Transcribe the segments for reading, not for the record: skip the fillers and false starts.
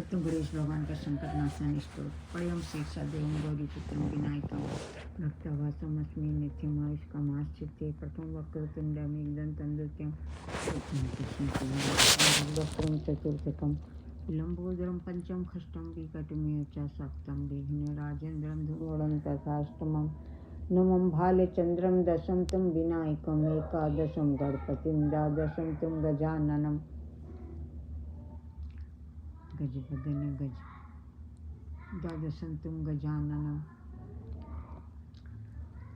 तो गणेश भगवान का संकट नाशन स्तोत्र पड़यम शीर्षा देवम गौरी पुत्रम विनायकम भक्तवासमस्मि नित्यमायुष्कमाश्चित्ते प्रथम वक्रतुण्डम एकदन्तं द्वितीयं वक्रं चतुर्थकं लम्बोदरं पंचम खष्टं विकटमेव च सप्तं विघ्नराजेन्द्रं धूर्णं तथाष्टमं नवं भालचन्द्रं दशम तं विनायकम् एकादशं गणपतिं द्वादशं तं गजाननं गजवदन गज द्वादशं तं गजाननम।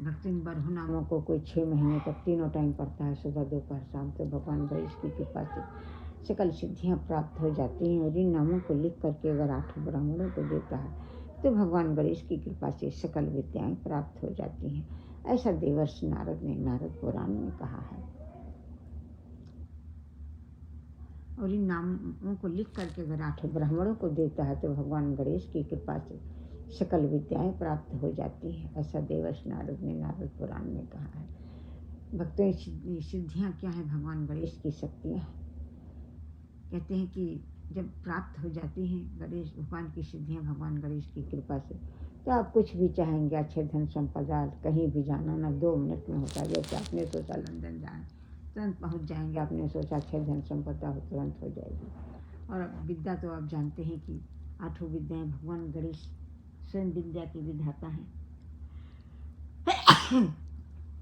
भक्ति बरहु नामों को कोई 6 महीने तक तीनों टाइम पढ़ता है, सुबह दोपहर शाम, तो भगवान गणेश की कृपा से सकल सिद्धियां प्राप्त हो जाती हैं। और इन नामों को लिख करके अगर 8 ब्राह्मणों को देता है तो भगवान गणेश की कृपा से सकल विद्याएं प्राप्त हो जाती हैं। ऐसा देवर्षि नारद ने नारद पुराण में कहा है। और इन नामों को लिख करके अगर 8 ब्राह्मणों को देता है तो भगवान गणेश की कृपा से सकल विद्याएं प्राप्त हो जाती हैं। ऐसा देवर्षि नारद ने नारद पुराण में कहा है। भक्तों की सिद्धियां क्या है? भगवान गणेश की शक्तियां हैं। कहते हैं कि जब प्राप्त हो जाती हैं गणेश भगवान की सिद्धियां भगवान गणेश की कृपा से, तो आप कुछ भी चाहेंगे, अच्छे धन संपदा, कहीं भी जाना ना 2 मिनट में होता है। जैसे आपने सोचा लंदन जाए तुरंत पहुंच जाएंगे, आपने सोचा अच्छे धन संपदा हो तुरंत हो जाएगी। और विद्या तो आप जानते हैं कि 8 विद्याएं भगवान गणेश स्वयं विद्या की विधाता हैं।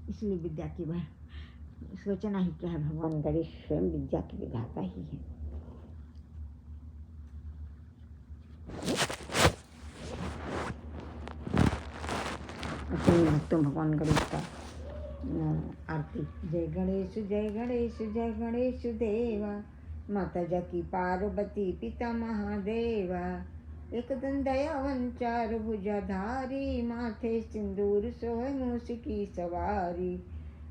इसलिए विद्या की वह सोचना ही क्या है, भगवान गणेश स्वयं विद्या की विधाता ही है। भक्तों भगवान गणेश का आरती। जय गणेश जय गणेश जय गणेश देवा, माता जकी पार्वती पिता महादेवा, एक दंड दयावन 4 भुजाधारी, माथे सिंदूर सोहे मूस की सवारी,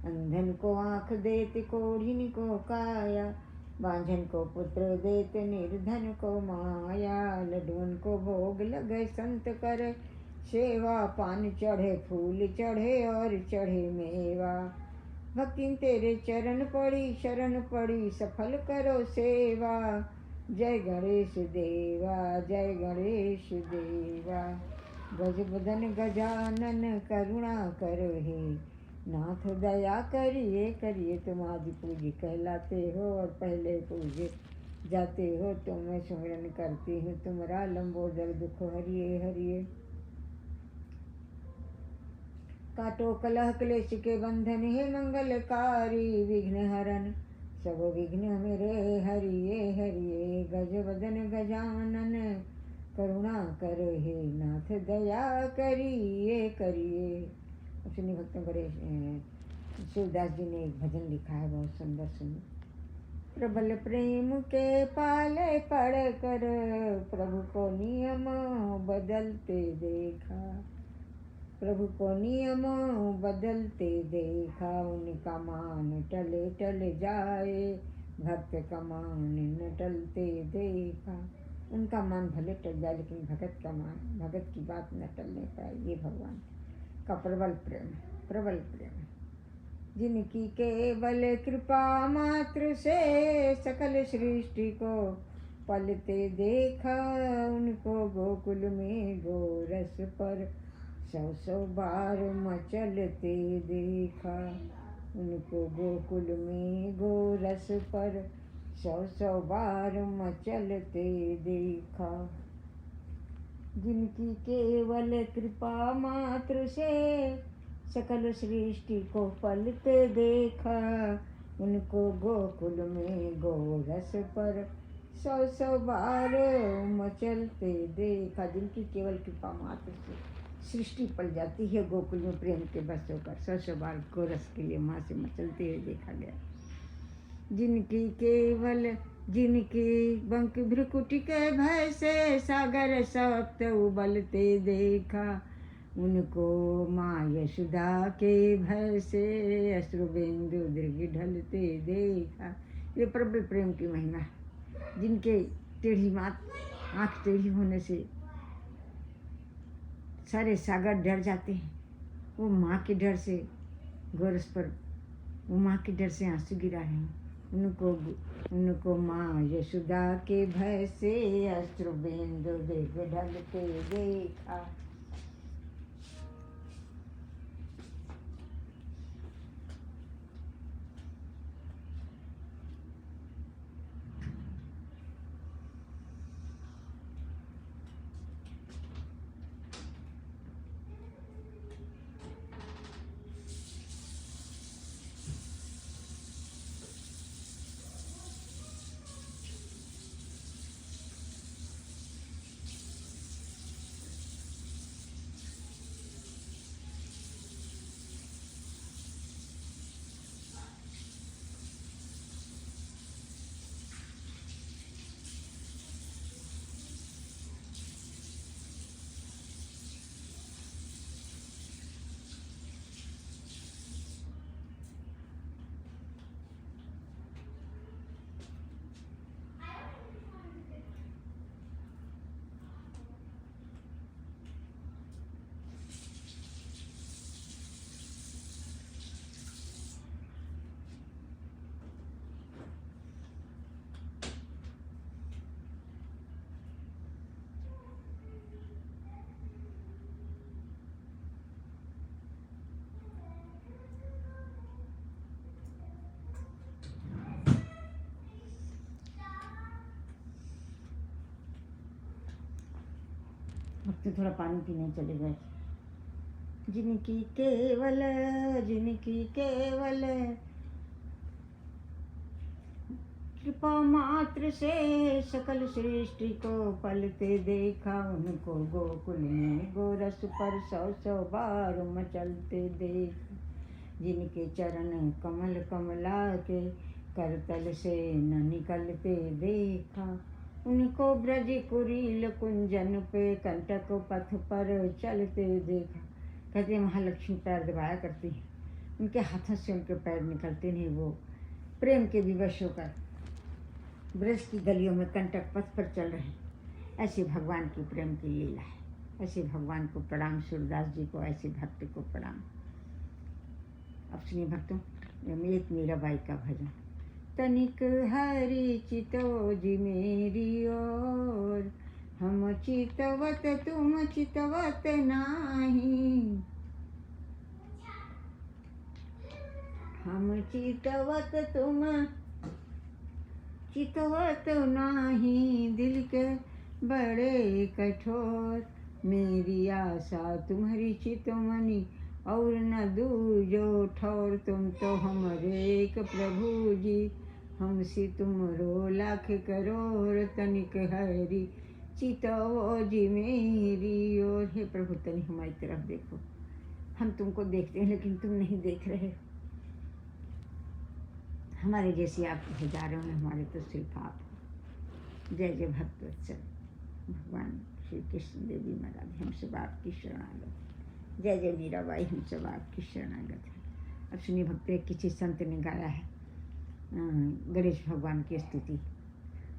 अंधन को आँख देत कोढ़िन को काया, बांझन को पुत्र देत निर्धन को माया, लड्डुअन को भोग लगे संत करे सेवा, पान चढ़े फूल चढ़े और चढ़े मेवा, भक्ति तेरे चरण पड़ी शरण पड़ी सफल करो सेवा, जय गणेश देवा जय गणेश देवा। गजबदन गजानन करुणा करो हे नाथ, दया करिए करिए तुम आदि पूज्य कहलाते हो और पहले पूजे जाते हो। तो मैं सुमिरन करती हूँ तुम्हारा, लंबोदर दुख हरिए हरिए। काटो कलह क्लेश के बंधन हे मंगलकारी, विघ्न हरन सब विघ्न मेरे हरिये हरिये। गजवदन गजानन करुणा करो हे नाथ, दया करिए करिए। सुनिए भक्तों करे शिवदास जी ने एक भजन लिखा है, बहुत सुंदर। सुनिए। प्रबल प्रेम के पाले पड़ कर प्रभु को नियम बदलते देखा, प्रभु को नियम बदलते देखा, उनका मान टले टल जाए भक्त का मान न टलते देखा। उनका मान भले टल जाए लेकिन भगत का मान, भगत की बात न टलने पाए। ये भगवान का प्रबल प्रेम, प्रबल प्रेम। जिनकी केवल कृपा मात्र से सकल सृष्टि को पलते देखा, उनको गोकुल में गोरस पर 100 बार मचलते देखा, उनको गोकुल में गोरस पर 100 बार मचलते देखा। जिनकी केवल कृपा मात्र से सकल सृष्टि को पलते देखा, उनको गोकुल में गोरस पर 100 बार मचलते देखा। जिनकी केवल कृपा मात्र से सृष्टि पल जाती है, गोकुल में प्रेम के बस होकर 100 बार गोरस के लिए माँ से मचलते हुए देखा गया। जिनकी केवल जिनकी बंक भ्रुकुटी के भय से सागर सप्त उबलते देखा, उनको माँ यशोदा के भय से अश्रुबिंदु दृग ढलते देखा। ये प्रबल प्रेम की महिमा है। जिनके टेढ़ी आँख टेढ़ी होने से सारे सागर डर जाते हैं, वो माँ के डर से गोरस पर, वो माँ के डर से आंसू गिरा रहे हैं। उनको उनको माँ यशोदा के भय से अश्रु बिंदु वेग ढलते देखा। भक्त थोड़ा पानी पीने चले गए। जिनकी केवल कृपा मात्र से सकल सृष्टि को पलते देखा। उनको गोकुल में गोरस पर 100 बार मचलते देख। जिनके चरण कमल कमला के करतल से न निकलते देखा। उनको ब्रज कुरील कुंजन पे कंटक पथ पर चलते देखा। कहते महालक्ष्मी पैर दबाया करती हैं, उनके हाथों से उनके पैर निकलते नहीं। वो प्रेम के विवश होकर ब्रज की गलियों में कंटक पथ पर चल रहे हैं। ऐसे भगवान की प्रेम की लीला है। ऐसे भगवान को प्रणाम, सूरदास जी को, ऐसे भक्त को प्रणाम। अब सुनिए भक्तों, एक मीराबाई का भजन। तनिक हरि चितो जी मेरी ओर, हम चितवत तुम चितवत नाही। हम चितवत तुम चितवत नाही। दिल के बड़े कठोर, मेरी आशा तुम्हारी चितमनी और न दूजो ठौर। तुम तो हमरे एक प्रभु जी, हमसे तुमरो लाख करोड़। तनिक हरि चितवो जी मेरी ओर। हे प्रभु, तनिक हमारी तरफ देखो। हम तुमको देखते हैं लेकिन तुम नहीं देख रहे हो। हमारे जैसे आपके हजारों हैं, हमारे तो सिर्फ आप हो। जय जय भक्तवत्सल भगवान श्री कृष्ण देवी महाराज, हम सब आपकी शरणागत। जय जय मीराबाई, हम सब आपकी शरणागत है। अब सुनिए भक्तों, किसी संत ने गाया है गणेश भगवान की स्तुति।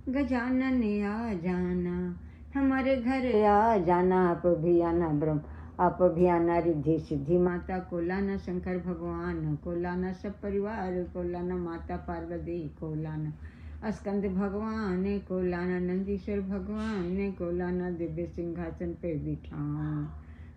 गजानन आ जाना हमारे घर, आ जाना आप भी आना ब्रह्म, आप भी आना रिद्धि सिद्धि माता को लाना। शंकर भगवान को लाना, सब परिवार को लाना। माता पार्वती को लाना, स्कंद भगवान को लाना। नंदीश्वर भगवान को लाना, दिव्य सिंहासन पे बिठाऊं,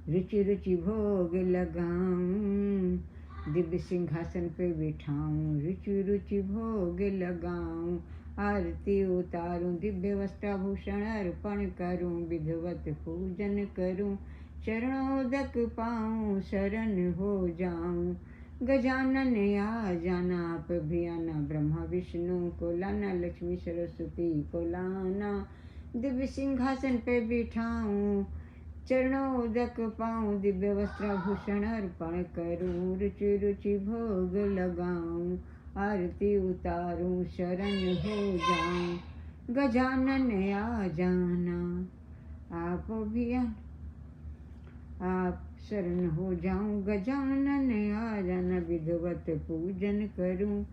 रुचि रुचि भोग लगाऊं। दिव्य सिंहासन पे बिठाऊं, रुचि रुचि भोग लगाऊं। आरती उतारूं, दिव्य वस्त्राभूषण अर्पण करूं। विधिवत पूजन करूं, चरणोदक पाऊं, शरण हो जाऊं। गजानन आ जाना आप भी आना, ब्रह्मा विष्णु को लाना। लक्ष्मी सरस्वती को लाना, दिव्य सिंहासन पे बिठाऊं। चरणोदक पाऊं, दिव्य वस्त्राभूषण अर्पण करूं। रुचि रुचि भोग लगाऊं, आरती उतारूं, शरण हो जाऊं। गजानन आ जाना आप भी आना, आप शरण हो जाऊं। गजानन आ जाना, विधिवत पूजन करूं।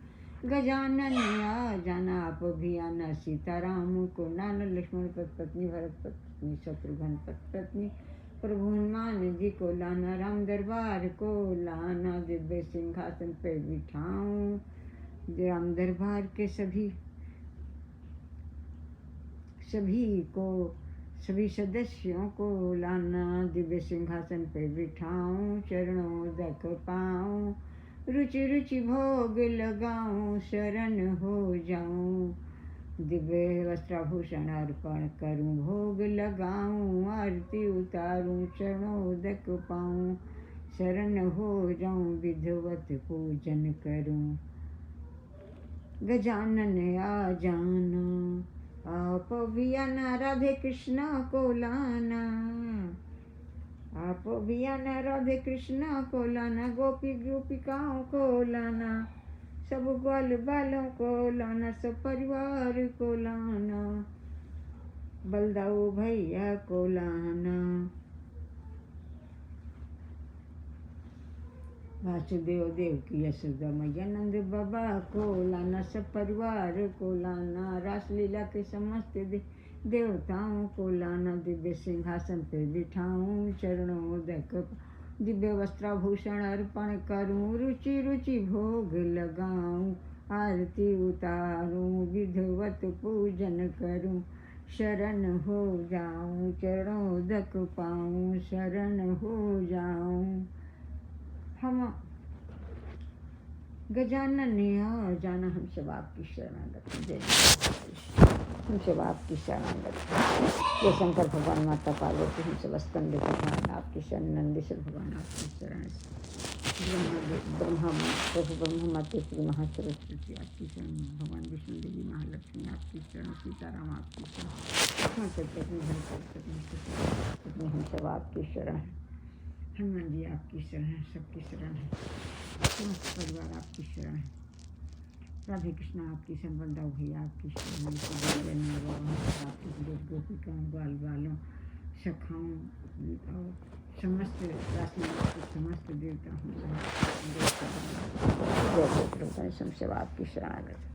गजानन आ जाना आप भी आना, सीताराम को लाना। लक्ष्मण पत्नी, भरत पत्नी, शत्रुघ्न पत्नी, प्रभु हनुमान जी को लाना। राम दरबार को लाना, दिव्य सिंहासन पे बिठाऊं। राम दरबार के सभी सभी सदस्यों को लाना, दिव्य सिंहासन पे बिठाऊं, चरणों तक पाऊं, रुचि रुचि भोग लगाऊं, शरण हो जाऊं, दिव्य वस्त्राभूषण अर्पण करूं, भोग लगाऊं, आरती उतारूं, चरणोदक पाऊं, शरण हो जाऊं, विधिवत पूजन करूं। गजानन आ जाना, आप भी आना, राधे कृष्णा को लाना, आप भी आना, राधे कृष्णा को लाना, गोपी गोपिकाओं को लाना, सब ग्वाल बालों को लाना, सब परिवार को लाना, बलदाऊ भैया को लाना, वासुदेव देव की यशोदा मैया नंद बाबा को लाना, सब परिवार को लाना, रासलीला के समस्त देवताओं को लाना, दिव्य सिंहासन पे बिठाऊं, चरणोदक दिव्य वस्त्राभूषण अर्पण करूं, रुचि रुचि भोग लगाऊं, आरती उतारूं, विधिवत पूजन करूं, शरण हो जाऊं, चरणोदक पाऊं, शरण हो जाऊं। हम गजानन आ जाना, हम सब आपकी शरणागत हैं, हम सब आपकी शरणागत हैं। ये शंकर भगवान, माता पार्वती, हम सब स्कंद भगवान आपकी शरण, नंदीश्वर भगवान आपकी शरण, ब्रह्मा प्रभु ब्रह्मा माता श्री महासरस्वती आपकी शरण, भगवान विष्णु देवी महालक्ष्मी आपकी शरण, सीताराम आपकी शरण, हम सब आपकी शरण है, हनुमान जी आपकी शरण है, सबकी शरण है, समस्त परिवार आपकी शरण है, राधे कृष्णा आपकी शरण, बलदाऊ भैया आपकी शरण, गोपिकाओं ग्वाल बालों सखाओं और समस्त रासलीला के समस्त देवता हम सब आपकी शरणागत।